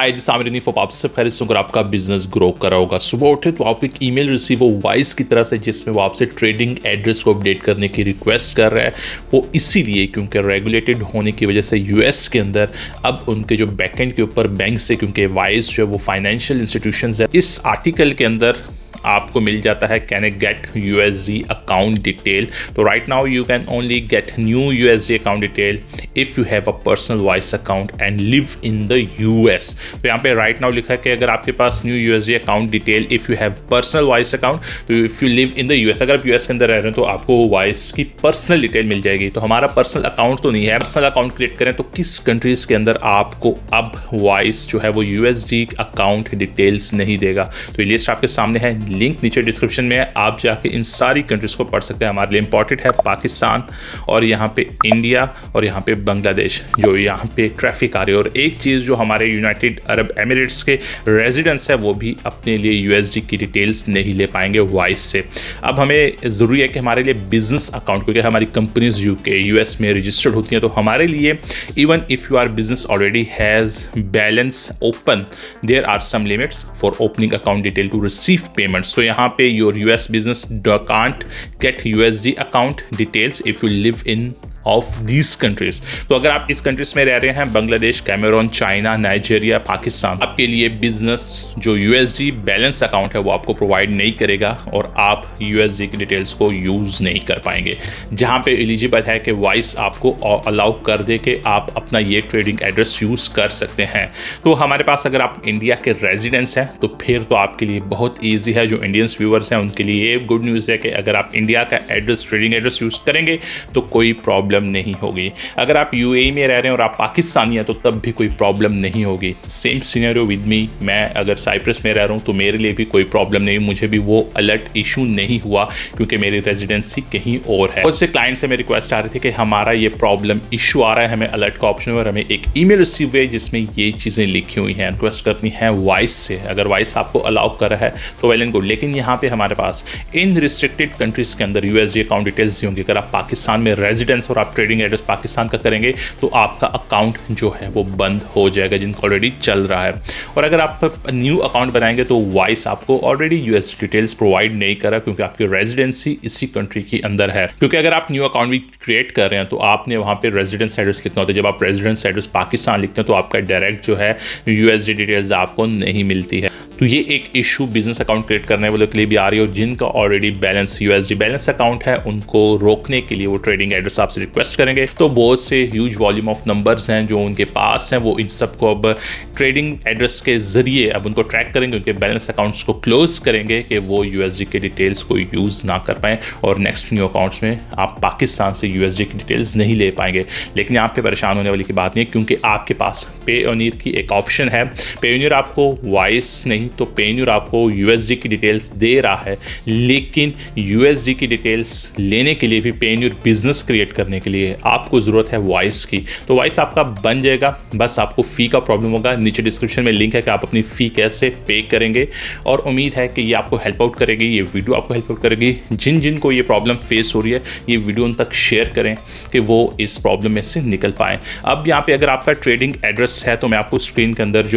Hi this Aamir knife, आपसे खैरियत से, अगर आपका बिजनेस ग्रो कर रहा होगा, सुबह उठे तो आपको एक ईमेल रिसीव हो वाइस की तरफ से जिसमें वो आपसे ट्रेडिंग एड्रेस को अपडेट करने की रिक्वेस्ट कर रहा है। वो इसीलिए क्योंकि रेगुलेटेड होने की वजह से यूएस के अंदर अब उनके जो बैकएंड के ऊपर बैंक से, क्योंकि वाइस जो है वो फाइनेंशियल इंस्टीट्यूशंस है, इस आर्टिकल के अंदर आपको मिल जाता है can I get USD account detail. तो right now you can only get new USD account detail if you have a personal voice account and live in the US. तो यहाँ पे राइट नाउ लिखा है कि अगर आपके पास new USD account detail if you have personal voice account, तो if you live in the US, अगर आप यूएस के अंदर रह रहे हैं तो आपको वॉइस की पर्सनल डिटेल मिल जाएगी। तो हमारा पर्सनल अकाउंट तो नहीं है, पर्सनल अकाउंट क्रिएट करें तो किस कंट्रीज़ के अंदर आपको अब वॉइस जो है वो यूएसडी अकाउंट डिटेल्स नहीं देगा। तो ये लिस्ट आपके सामने है, लिंक नीचे डिस्क्रिप्शन में है, आप जाके इन सारी कंट्रीज को पढ़ सकते हैं। हमारे लिए इंपॉर्टेंट है पाकिस्तान और यहाँ पे इंडिया और यहाँ पे बांग्लादेश, जो यहाँ पे ट्रैफिक आ रही है। और एक चीज़ जो हमारे यूनाइटेड अरब एमिरेट्स के रेजिडेंट्स है वो भी अपने लिए यूएसडी की डिटेल्स नहीं ले पाएंगे वॉइस से। अब हमें ज़रूरी है कि हमारे लिए बिजनेस अकाउंट, क्योंकि हमारी कंपनीज यूके यूएस में रजिस्टर्ड होती हैं, तो हमारे लिए even if you are business already has balance open, there are some limits for opening account detail to receive payments. तो यहाँ पे your US business can't get USD account details if you live in of these countries. तो अगर आप इस countries में रह रहे हैं, Bangladesh, Cameroon, China, Nigeria, Pakistan, आपके लिए बिजनेस जो यूएसडी बैलेंस अकाउंट है वो आपको प्रोवाइड नहीं करेगा और आप यूएसडी की डिटेल्स को यूज़ नहीं कर पाएंगे। जहां पे एलिजिबल है कि वॉइस आपको अलाउ कर दे कि आप अपना ये ट्रेडिंग एड्रेस यूज़ कर सकते हैं। तो हमारे पास अगर आप इंडिया के रेजिडेंट्स हैं तो फिर तो आपके लिए बहुत ईजी है। जो इंडियंस व्यूअर्स हैं उनके लिए गुड न्यूज़ है कि अगर आप इंडिया का एड्रेस, ट्रेडिंग एड्रेस यूज़ करेंगे तो कोई प्रॉब्लम नहीं होगी। अगर आप यूएई में रह रहे हैं और आप पाकिस्तानी हैं तो तब भी कोई प्रॉब्लम नहीं होगी। सेम सिनेरियो विद मी, मैं अगर साइप्रस में रह रहा हूं तो मेरे लिए भी कोई प्रॉब्लम नहीं, मुझे भी वो अलर्ट इशू नहीं हुआ क्योंकि मेरी रेजिडेंसी कहीं और है। और से क्लाइंट से मेरी रिक्वेस्ट आ रही थी कि हमारा ये प्रॉब्लम इशू आ रहा है, हमें अलर्ट का ऑप्शन और हमें एक ईमेल रिसीव हुई जिसमें ये चीज़ें लिखी हुई हैं। रिक्वेस्ट करनी है वॉइस से, अगर वॉइस आपको अलाउ कर रहा है तो वेल एंड गुड। लेकिन यहाँ पे हमारे पास इन रिस्ट्रिक्टेड कंट्रीज के अंदर यूएसडी अकाउंट डिटेल्स होंगी। अगर आप पाकिस्तान में रेजिडेंस और आप ट्रेडिंग एड्रेस पाकिस्तान का करेंगे तो आपका अकाउंट जो है वो बंद हो जाएगा जिनको ऑलरेडी चल रहा है। और अगर आप न्यू अकाउंट बनाएंगे तो वॉइस आपको ऑलरेडी यूएस डिटेल्स प्रोवाइड नहीं कर रहा क्योंकि आपकी रेजिडेंसी इसी कंट्री के अंदर है। क्योंकि अगर आप न्यू अकाउंट भी क्रिएट कर रहे हैं तो आपने वहाँ पे रेजिडेंस एड्रेस लिखना होता है। जब आप रेजिडेंस एड्रेस पाकिस्तान लिखते हैं तो आपका डायरेक्ट जो है यूएसडी डिटेल्स आपको नहीं मिलती है। तो ये एक इशू बिजनेस अकाउंट क्रिएट करने वालों के लिए भी आ रही है। और जिनका already balance USD balance account है उनको रोकने के लिए वो ट्रेडिंग एड्रेस आपसे रिक्वेस्ट करेंगे। तो बहुत से ह्यूज वॉल्यूम ऑफ नंबर्स हैं जो उनके पास हैं, वो इन सबको अब ट्रेडिंग एड्रेस के जरिए अब उनको ट्रैक करेंगे, उनके बैलेंस अकाउंट्स को क्लोज करेंगे कि वो यूएसडी के डिटेल्स को यूज़ ना कर पाएँ और नेक्स्ट न्यू अकाउंट्स में आप पाकिस्तान से यूएसडी की डिटेल्स नहीं ले पाएंगे। लेकिन यहाँ पे परेशान होने वाली की बात नहीं है क्योंकि आपके पास पेयोनियर की एक ऑप्शन है। पेयोनियर आपको वॉइस नहीं तो पेयोनियर आपको यूएसडी की डिटेल्स दे रहा है, लेकिन यूएसडी की डिटेल्स लेने के लिए भी पेयोनियर बिजनेस क्रिएट करने के लिए आपको ज़रूरत है वॉइस की। तो वॉइस आपका बन जाएगा, बस आपको फ़ी का प्रॉब्लम होगा। नीचे डिस्क्रिप्शन में लिंक है कि आप अपनी फ़ी कैसे पे करेंगे। और उम्मीद है कि ये आपको हेल्प आउट करेगी, ये वीडियो आपको हेल्प आउट करेगी। जिन को ये प्रॉब्लम फेस हो रही है ये वीडियो उन तक शेयर करें कि वो इस प्रॉब्लम में से निकल पाएँ। अब यहाँ पर अगर आपका ट्रेडिंग एड्रेस है तो मैं आपको स्क्रीन के अंदर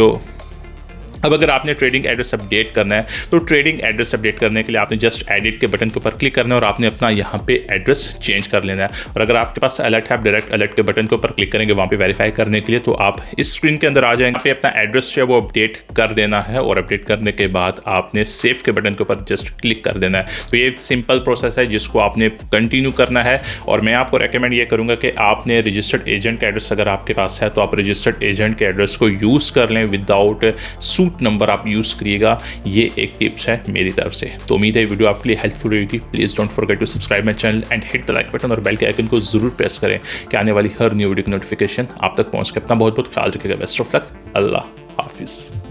अब अगर आपने ट्रेडिंग एड्रेस अपडेट करना है तो ट्रेडिंग एड्रेस अपडेट करने के लिए आपने जस्ट एडिट के बटन के ऊपर क्लिक करना है और आपने अपना यहाँ पे एड्रेस चेंज कर लेना है। और अगर आपके पास अलर्ट है, आप डायरेक्ट अलर्ट के बटन के ऊपर क्लिक करेंगे वहाँ पे वेरीफाई करने के लिए, तो आप इस स्क्रीन के अंदर आ जाएंगे। पे अपना एड्रेस जो है वो अपडेट कर देना है और अपडेट करने के बाद आपने सेव के बटन के ऊपर जस्ट क्लिक कर देना है। तो ये एक सिंपल प्रोसेस है जिसको आपने कंटिन्यू करना है। और मैं आपको रेकमेंड ये करूँगा कि आपने रजिस्टर्ड एजेंट का एड्रेस अगर आपके पास है तो आप रजिस्टर्ड एजेंट के एड्रेस को यूज़ कर लें, विदाउट सूट नंबर आप यूज़ करिएगा। ये एक टिप्स है मेरी तरफ से। तो उम्मीद है वीडियो आपके लिए हेल्पफुल रहेगी। Please don't forget to subscribe my channel and hit the like button और बेल के आइकन को जरूर प्रेस करें कि आने वाली हर न्यू वीडियो की नोटिफिकेशन आप तक पहुंच के। अपना बहुत बहुत ख्याल रखिएगा। Best of luck. अल्लाह हाफिज़।